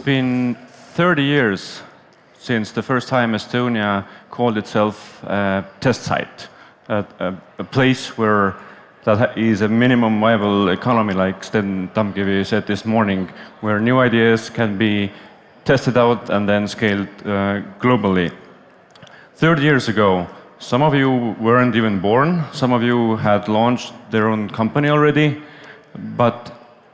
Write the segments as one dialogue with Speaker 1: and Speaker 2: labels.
Speaker 1: been 30 years since the first time Estonia called itself a test site, a place where that is a minimum viable economy, like Sten Tamkivi said this morning, where new ideas can be tested out and then scaled globally. 30 years ago, some of you weren't even born, some of you had launched their own company already, but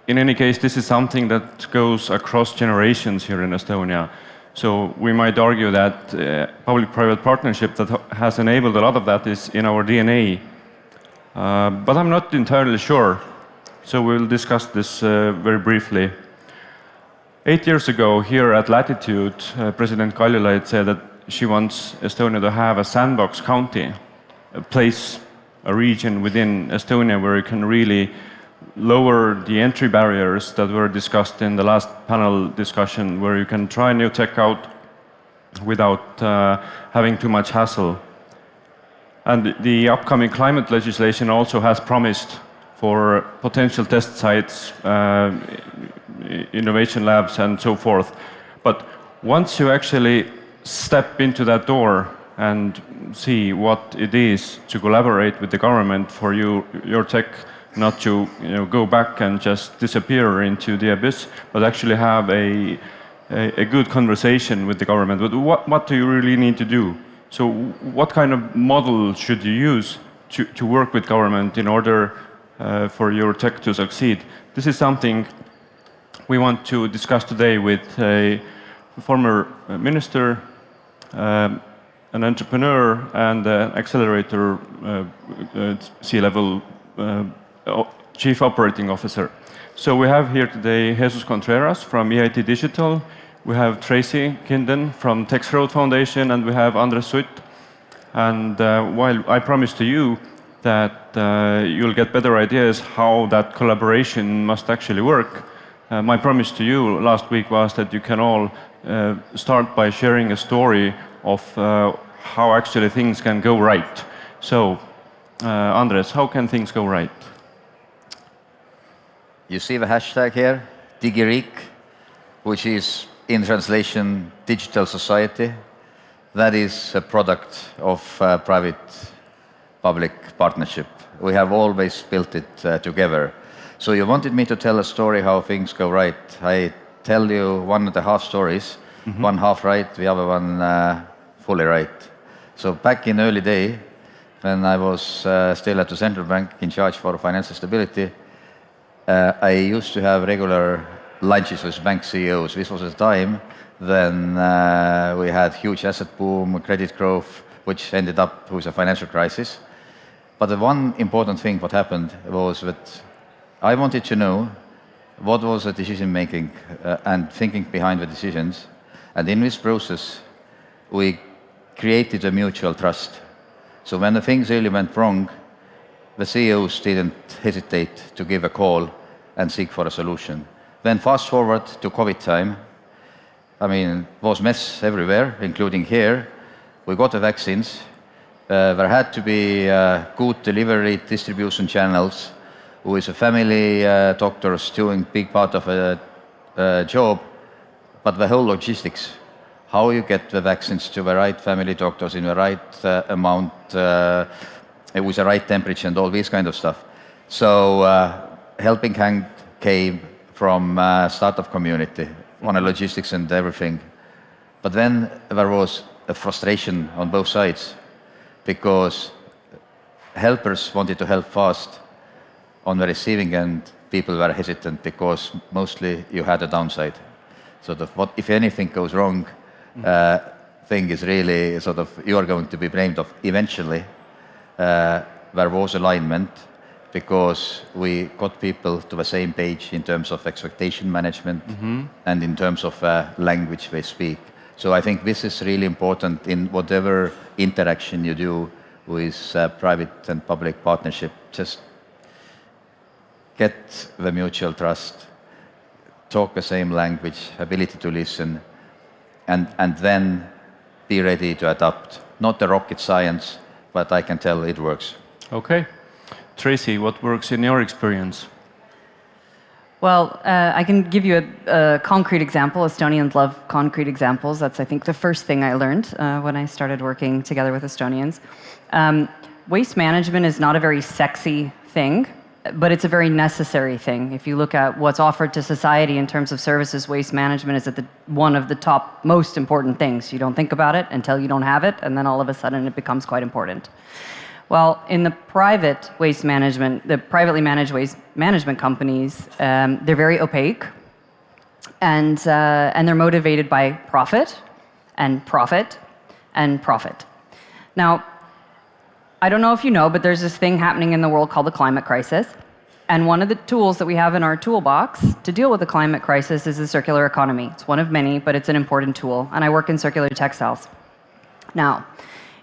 Speaker 1: in any case, this is something that goes across generations here in Estonia. So we might argue that public-private partnership that has enabled a lot of that is in our DNA. But I'm not entirely sure, so we'll discuss this very briefly. 8 years ago, here at Latitude, President Kaljulaid said that she wants Estonia to have a sandbox county, a place, a region within Estonia where you can really lower the entry barriers that were discussed in the last panel discussion, where you can try new tech out without having too much hassle. And the upcoming climate legislation also has promised for potential test sites, innovation labs, and so forth. But once you actually step into that door and see what it is to collaborate with the government for your tech not to go back and just disappear into the abyss, but actually have a good conversation with the government. But what do you really need to do? So what kind of model should you use to work with government in order for your tech to succeed? This is something we want to discuss today with a former minister, an entrepreneur, and an accelerator C-level Chief Operating Officer. So we have here today Jesus Contreras from EIT Digital, we have Tracy Kinden from Tex Road Foundation, and we have Andres Sutt. And while I promise to you that you'll get better ideas how that collaboration must actually work, my promise to you last week was that you can all start by sharing a story of how actually things can go right. So, Andres, how can things go right?
Speaker 2: You see the hashtag here, Digirik, which is in translation digital society. That is a product of private-public partnership. We have always built it together. So you wanted me to tell a story how things go right. I tell you 1.5 stories, one half right, the other one fully right. So back in early day, when I was still at the central bank in charge for financial stability, I used to have regular lunches with bank CEOs. This was a time when we had huge asset boom, credit growth, which ended up with a financial crisis. But the one important thing what happened was that I wanted to know what was the decision making and thinking behind the decisions. And in this process, we created a mutual trust. So when the things really went wrong, the CEOs didn't hesitate to give a call and seek for a solution. Then fast forward to COVID time, I mean, it was mess everywhere, including here. We got the vaccines. There had to be good delivery distribution channels with the family doctors doing big part of a job, but the whole logistics, how you get the vaccines to the right family doctors in the right amount, with the right temperature and all this kind of stuff. So helping hand came from startup community on the logistics and everything. But then there was a frustration on both sides because helpers wanted to help fast. On the receiving end, people were hesitant because mostly you had a downside. So what if anything goes wrong, thing is really sort of you are going to be blamed of. Eventually, there was alignment because we got people to the same page in terms of expectation management and in terms of language they speak. So I think this is really important in whatever interaction you do with private and public partnership. Just get the mutual trust, talk the same language, ability to listen, and then be ready to adapt. Not the rocket science, but I can tell it works.
Speaker 1: Okay. Tracy, what works in your experience?
Speaker 3: Well, I can give you a concrete example. Estonians love concrete examples. That's, I think, the first thing I learned when I started working together with Estonians. Waste management is not a very sexy thing, but it's a very necessary thing. If you look at what's offered to society in terms of services, waste management is one of the top most important things. You don't think about it until you don't have it, and then all of a sudden it becomes quite important. Well, in the private waste management, the privately managed waste management companies, they're very opaque, and they're motivated by profit, and profit, and profit. Now, I don't know if you know, but there's this thing happening in the world called the climate crisis, and one of the tools that we have in our toolbox to deal with the climate crisis is the circular economy. It's one of many, but it's an important tool, and I work in circular textiles. Now,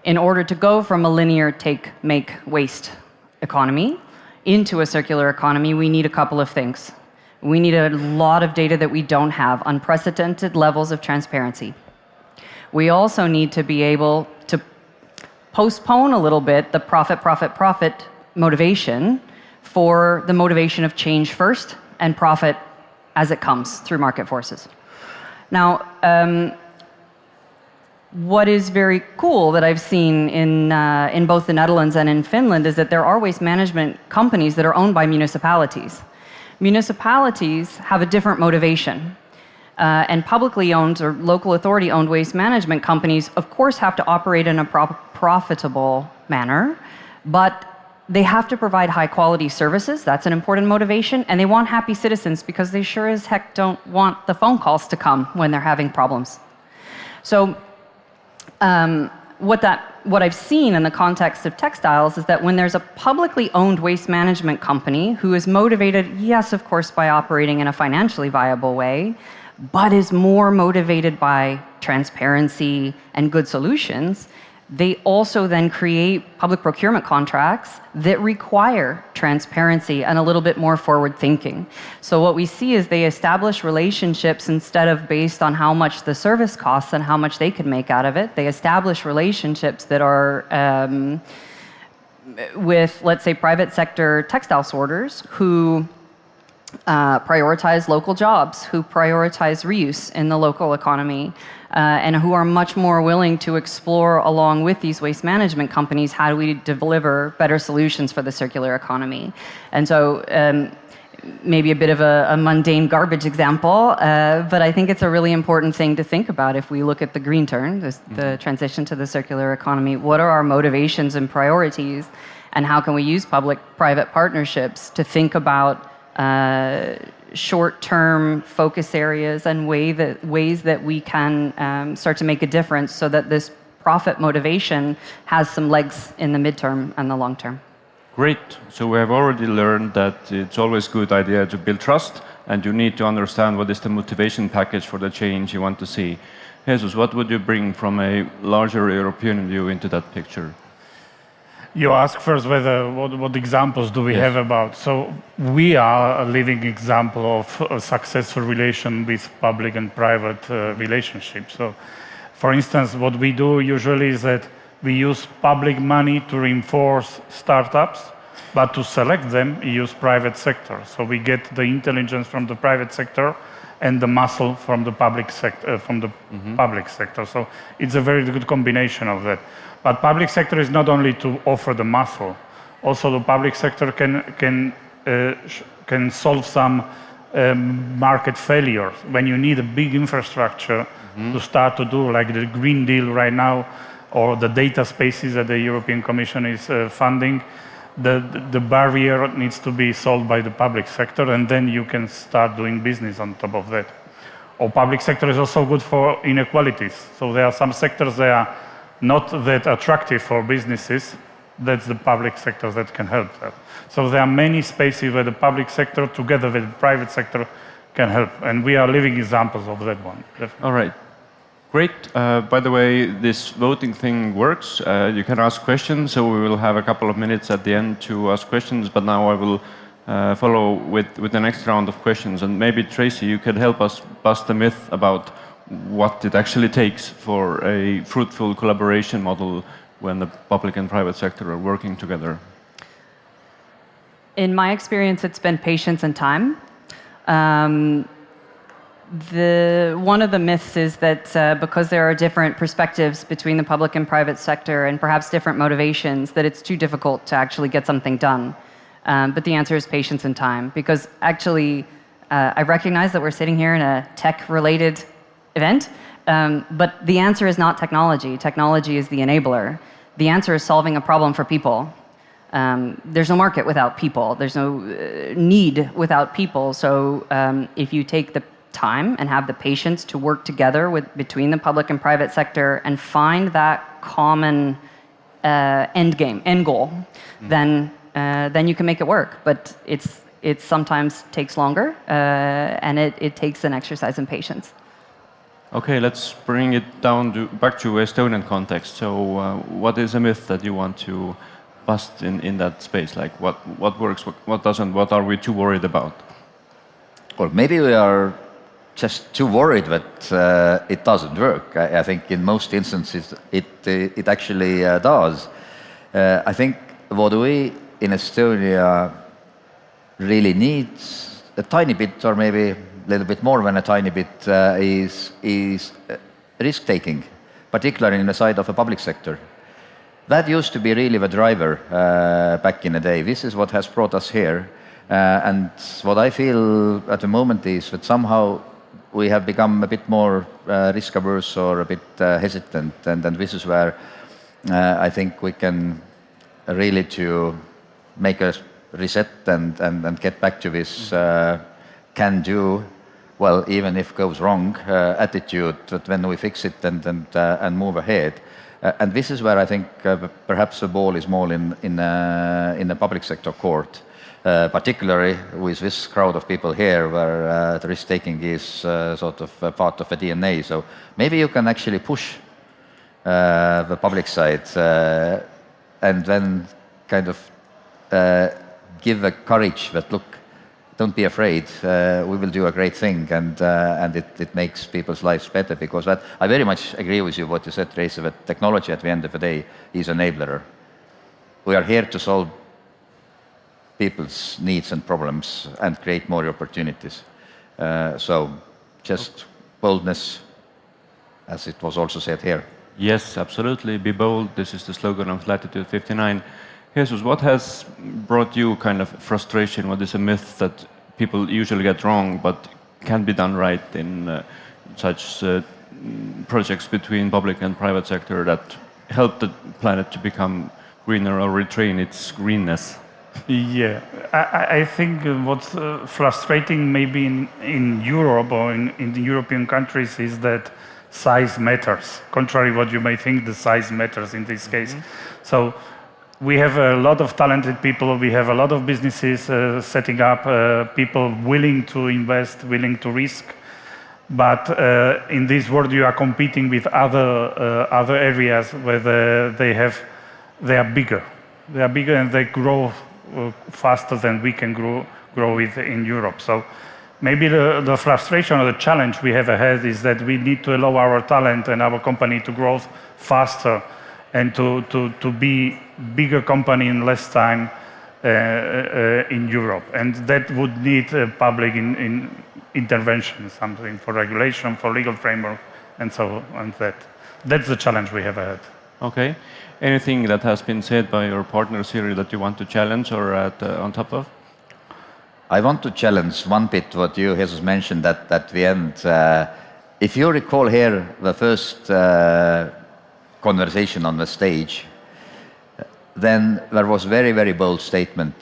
Speaker 3: in order to go from a linear take, make, waste economy into a circular economy, we need a couple of things. We need a lot of data that we don't have, unprecedented levels of transparency. We also need to be able to postpone a little bit the profit, profit, profit motivation for the motivation of change first and profit as it comes through market forces. Now, what is very cool that I've seen in both the Netherlands and in Finland is that there are waste management companies that are owned by municipalities. Municipalities have a different motivation. And publicly owned or local authority owned waste management companies, of course, have to operate in a profitable manner, but they have to provide high quality services. That's an important motivation. And they want happy citizens because they sure as heck don't want the phone calls to come when they're having problems. So, what I've seen in the context of textiles is that when there's a publicly owned waste management company who is motivated, yes, of course, by operating in a financially viable way, but is more motivated by transparency and good solutions, they also then create public procurement contracts that require transparency and a little bit more forward thinking. So what we see is they establish relationships instead of based on how much the service costs and how much they can make out of it. They establish relationships that are with, let's say, private sector textile sorters who prioritize local jobs, who prioritize reuse in the local economy, and who are much more willing to explore along with these waste management companies how do we deliver better solutions for the circular economy. And so maybe a bit of a mundane garbage example, but I think it's a really important thing to think about if we look at the green turn, the transition to the circular economy. What are our motivations and priorities, and how can we use public-private partnerships to think about short-term focus areas and ways that we can start to make a difference so that this profit motivation has some legs in the midterm and the long term.
Speaker 1: Great. So we have already learned that it's always a good idea to build trust, and you need to understand what is the motivation package for the change you want to see. Jesus, what would you bring from a larger European view into that picture?
Speaker 4: You ask first what examples do we have about. So we are a living example of a successful relation with public and private relationships. So, for instance, what we do usually is that we use public money to reinforce startups, but to select them, we use private sector. So we get the intelligence from the private sector and the muscle from the public sector. Public sector. So it's a very good combination of that. But public sector is not only to offer the muscle. Also, the public sector can solve some market failures. When you need a big infrastructure to start to do, like the Green Deal right now, or the data spaces that the European Commission is funding, the barrier needs to be solved by the public sector, and then you can start doing business on top of that. Or public sector is also good for inequalities. So there are some sectors that are not that attractive for businesses. That's the public sector that can help that. So there are many spaces where the public sector together with the private sector can help. And we are living examples of that one. Definitely.
Speaker 1: All right. Great. By the way, this voting thing works. You can ask questions, so we will have a couple of minutes at the end to ask questions. But now I will follow with the next round of questions. And maybe, Tracy, you can help us bust the myth about what it actually takes for a fruitful collaboration model when the public and private sector are working together.
Speaker 3: In my experience, it's been patience and time. One of the myths is that because there are different perspectives between the public and private sector and perhaps different motivations, that it's too difficult to actually get something done. But the answer is patience and time, because actually I recognize that we're sitting here in a tech-related event, but the answer is not technology. Technology is the enabler. The answer is solving a problem for people. There's no market without people. There's no need without people. So if you take the time and have the patience to work together between the public and private sector and find that common end goal, then you can make it work. But it sometimes takes longer, and it takes an exercise in patience.
Speaker 1: Okay, let's bring it down back to Estonian context. So what is a myth that you want to bust in that space? Like what works, what doesn't, what are we too worried about?
Speaker 2: Well, maybe we are just too worried that it doesn't work. I think in most instances it actually does. I think what we in Estonia really need a tiny bit, or maybe a little bit more than a tiny bit, is risk-taking, particularly in the side of the public sector. That used to be really the driver back in the day. This is what has brought us here. And what I feel at the moment is that somehow we have become a bit more risk-averse or a bit hesitant, and this is where I think we can really to make a reset and get back to this can-do, well, even if it goes wrong, attitude that when we fix it and move ahead. And this is where I think perhaps the ball is more in the public sector court. Particularly with this crowd of people here where the risk-taking is sort of a part of the DNA. So maybe you can actually push the public side and then kind of give the courage that, look, don't be afraid, we will do a great thing, and it makes people's lives better, because that, I very much agree with you what you said, Tracy, that technology at the end of the day is an enabler. We are here to solve people's needs and problems and create more opportunities. So just boldness, as it was also said here.
Speaker 1: Yes, absolutely. Be bold. This is the slogan of Latitude59. Jesus, what has brought you kind of frustration? What is a myth that people usually get wrong but can be done right in such projects between public and private sector that help the planet to become greener or retrain its greenness?
Speaker 4: Yeah, I think what's frustrating maybe in Europe or in the European countries is that size matters. Contrary to what you may think, the size matters in this case. So we have a lot of talented people, we have a lot of businesses setting up, people willing to invest, willing to risk. But in this world you are competing with other areas where they are bigger. They are bigger and they grow faster than we can grow with in Europe. So maybe the frustration or the challenge we have ahead is that we need to allow our talent and our company to grow faster and to be bigger company in less time in Europe. And that would need public intervention, something for regulation, for legal framework, and so on. That's the challenge we have ahead.
Speaker 1: Okay. Anything that has been said by your partners here that you want to challenge or on top of?
Speaker 2: I want to challenge one bit what you Jesus mentioned at the end. If you recall here the first conversation on the stage, then there was very, very bold statement,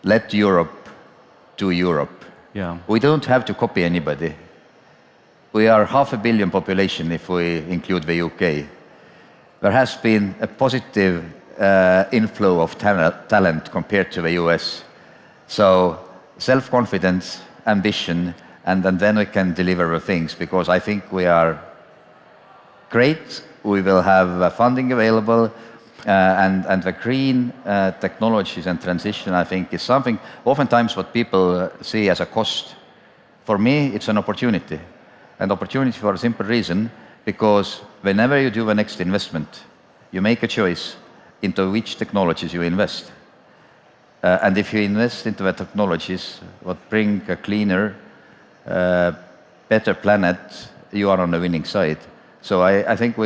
Speaker 2: let Europe do Europe.
Speaker 1: Yeah.
Speaker 2: We don't have to copy anybody. We are 500 million population if we include the UK. There has been a positive inflow of talent compared to the US. So self-confidence, ambition, and then we can deliver the things, because I think we are great. We will have funding available, and the green technologies and transition, I think, is something oftentimes what people see as a cost. For me, it's an opportunity. An opportunity for a simple reason, because whenever you do the next investment, you make a choice into which technologies you invest. And if you invest into the technologies what bring a cleaner, better planet, you are on the winning side. So I think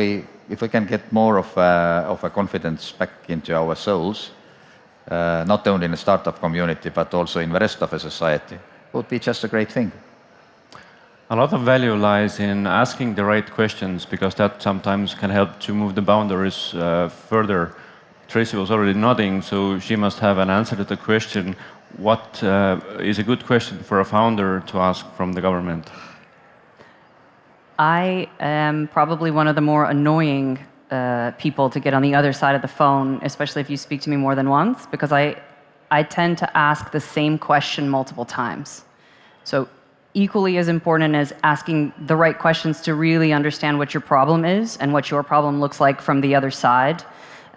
Speaker 2: if we can get more of a confidence back into our souls, not only in the startup community, but also in the rest of the society, would be just a great thing.
Speaker 1: A lot of value lies in asking the right questions, because that sometimes can help to move the boundaries further. Tracy was already nodding, so she must have an answer to the question, what is a good question for a founder to ask from the government?
Speaker 3: I am probably one of the more annoying people to get on the other side of the phone, especially if you speak to me more than once, because I tend to ask the same question multiple times. So equally as important as asking the right questions to really understand what your problem is and what your problem looks like from the other side.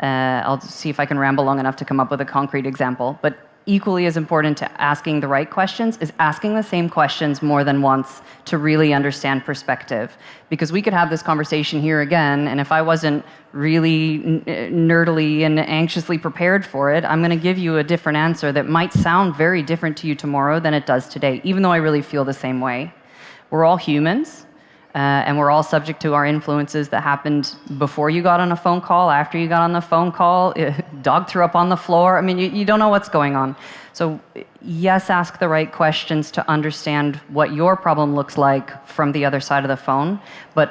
Speaker 3: I'll see if I can ramble long enough to come up with a concrete example. But equally as important to asking the right questions is asking the same questions more than once to really understand perspective. Because we could have this conversation here again, and if I wasn't really nerdily and anxiously prepared for it, I'm going to give you a different answer that might sound very different to you tomorrow than it does today, even though I really feel the same way. We're all humans. And we're all subject to our influences that happened before you got on a phone call, after you got on the phone call, dog threw up on the floor. I mean, you don't know what's going on. So yes, ask the right questions to understand what your problem looks like from the other side of the phone,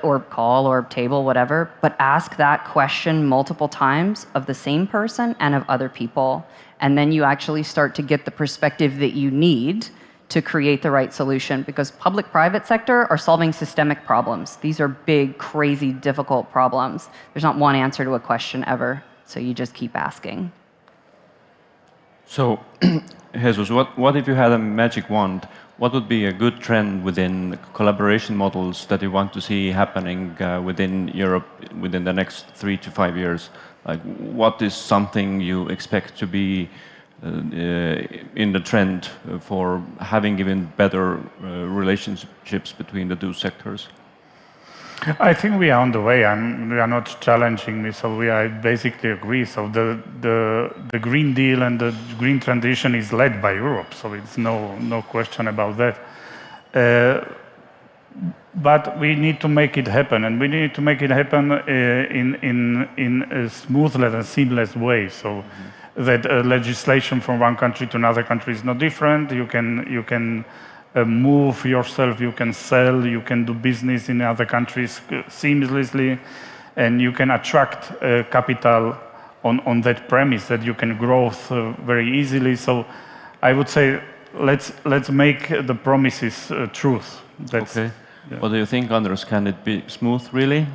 Speaker 3: or call or table, whatever. But ask that question multiple times of the same person and of other people. And then you actually start to get the perspective that you need to create the right solution, because public-private sector are solving systemic problems. These are big, crazy, difficult problems. There's not one answer to a question ever, so you just keep asking.
Speaker 1: So, Jesus, what if you had a magic wand? What would be a good trend within collaboration models that you want to see happening within Europe within the next 3 to 5 years? Like, what is something you expect to be in the trend for having even better relationships between the two sectors?
Speaker 4: I think we are on the way. We are not challenging me, so I basically agree. So the Green Deal and the green transition is led by Europe, so it's no question about that. But we need to make it happen, and we need to make it happen in a smoothless and seamless way. So that legislation from one country to another country is no different. You can move yourself, you can sell, you can do business in other countries seamlessly, and you can attract capital on that premise that you can grow very easily. So I would say let's make the promises truth.
Speaker 1: Okay. Yeah. What do you think, Anders? Can it be smooth, really?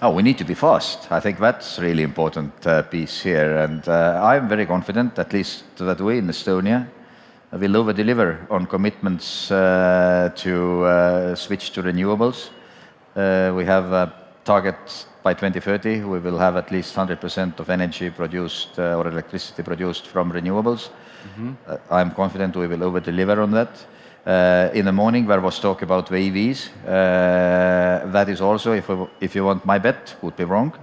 Speaker 2: Oh, we need to be fast. I think that's really important piece here. And I'm very confident, at least that we in Estonia will over-deliver on commitments to switch to renewables. We have targets by 2030. We will have at least 100% of energy produced or electricity produced from renewables. I'm confident we will over-deliver on that. In the morning, there was talk about the EVs. That is also, if you want my bet, would be wrong.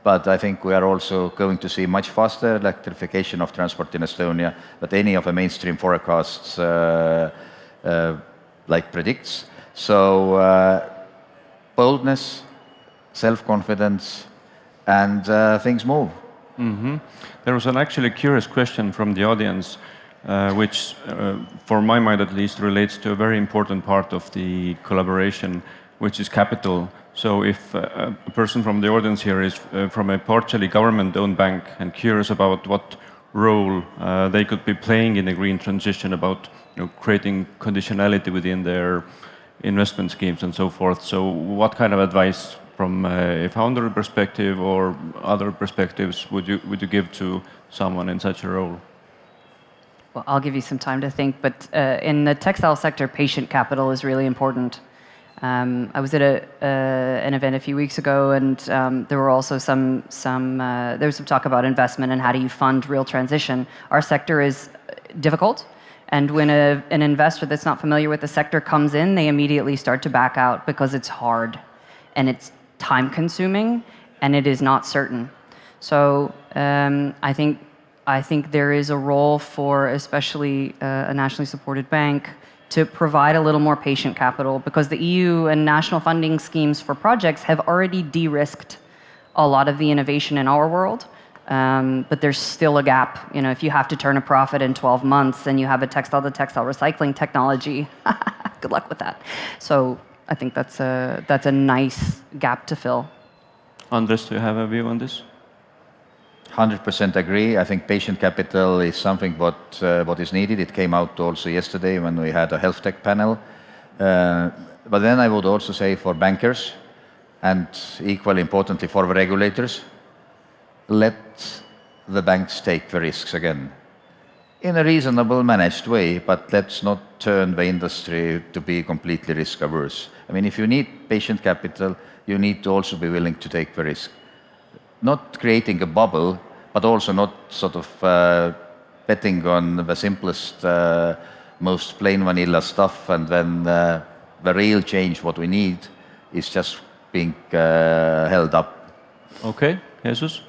Speaker 2: But I think we are also going to see much faster electrification of transport in Estonia than any of the mainstream forecasts predicts. So boldness, self-confidence, and things move.
Speaker 1: There was an actually curious question from the audience, which, for my mind at least, relates to a very important part of the collaboration, which is capital. So if a person from the audience here is from a partially government-owned bank and curious about what role they could be playing in the green transition, about creating conditionality within their investment schemes and so forth. So what kind of advice from a founder perspective or other perspectives would you give to someone in such a role?
Speaker 3: Well, I'll give you some time to think, but in the textile sector, patient capital is really important. I was at an event a few weeks ago, and there were also there was some talk about investment and how do you fund real transition. Our sector is difficult, and when an investor that's not familiar with the sector comes in, they immediately start to back out because it's hard, and it's time-consuming, and it is not certain. So I think there is a role for especially a nationally supported bank to provide a little more patient capital, because the EU and national funding schemes for projects have already de-risked a lot of the innovation in our world. But there's still a gap. If you have to turn a profit in 12 months and you have a textile-to-textile recycling technology, good luck with that. So I think that's a nice gap to fill.
Speaker 1: Andres, do you have a view on this?
Speaker 2: 100% agree. I think patient capital is something what is needed. It came out also yesterday when we had a health tech panel. But then I would also say for bankers, and equally importantly for the regulators, let the banks take the risks again. In a reasonable, managed way, but let's not turn the industry to be completely risk averse. I mean, if you need patient capital, you need to also be willing to take the risk. Not creating a bubble, but also not sort of betting on the simplest, most plain vanilla stuff, and then the real change, what we need, is just being held up.
Speaker 1: Okay, Jesus?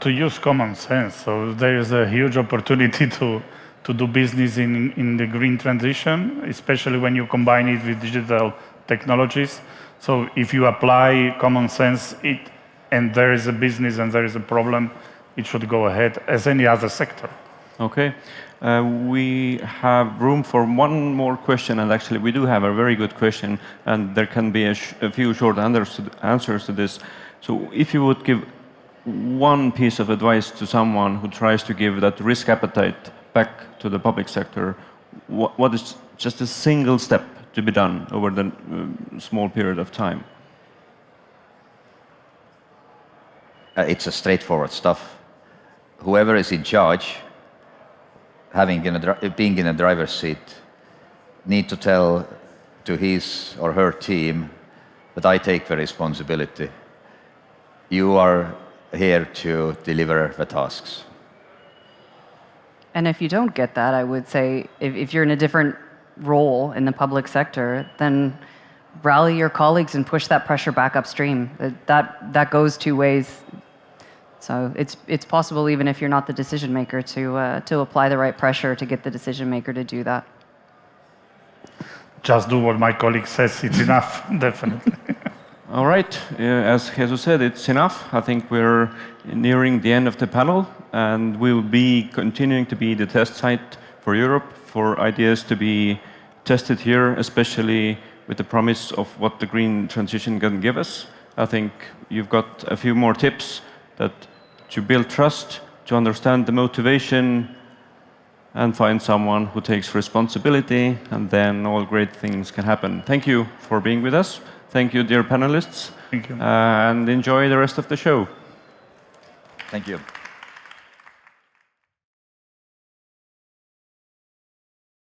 Speaker 4: To use common sense. So there is a huge opportunity to do business in the green transition, especially when you combine it with digital technologies. So if you apply common sense, and there is a business and there is a problem, it should go ahead as any other sector.
Speaker 1: Okay. We have room for one more question, and actually we do have a very good question, and there can be a few short answers to this. So if you would give one piece of advice to someone who tries to give that risk appetite back to the public sector, what is just a single step to be done over the small period of time?
Speaker 2: It's a straightforward stuff. Whoever is in charge, being in a driver's seat, need to tell to his or her team that I take the responsibility. You are here to deliver the tasks.
Speaker 3: And if you don't get that, I would say, if you're in a different role in the public sector, then rally your colleagues and push that pressure back upstream. That goes two ways. So it's possible, even if you're not the decision maker, to apply the right pressure to get the decision maker to do that.
Speaker 4: Just do what my colleague says. It's enough, definitely.
Speaker 1: All right. As Jesus said, it's enough. I think we're nearing the end of the panel, and we will be continuing to be the test site for Europe, for ideas to be tested here, especially with the promise of what the green transition can give us. I think you've got a few more tips to build trust, to understand the motivation, and find someone who takes responsibility, and then all great things can happen. Thank you for being with us. Thank you, dear panelists.
Speaker 4: Thank you.
Speaker 1: And enjoy the rest of the show.
Speaker 2: Thank you.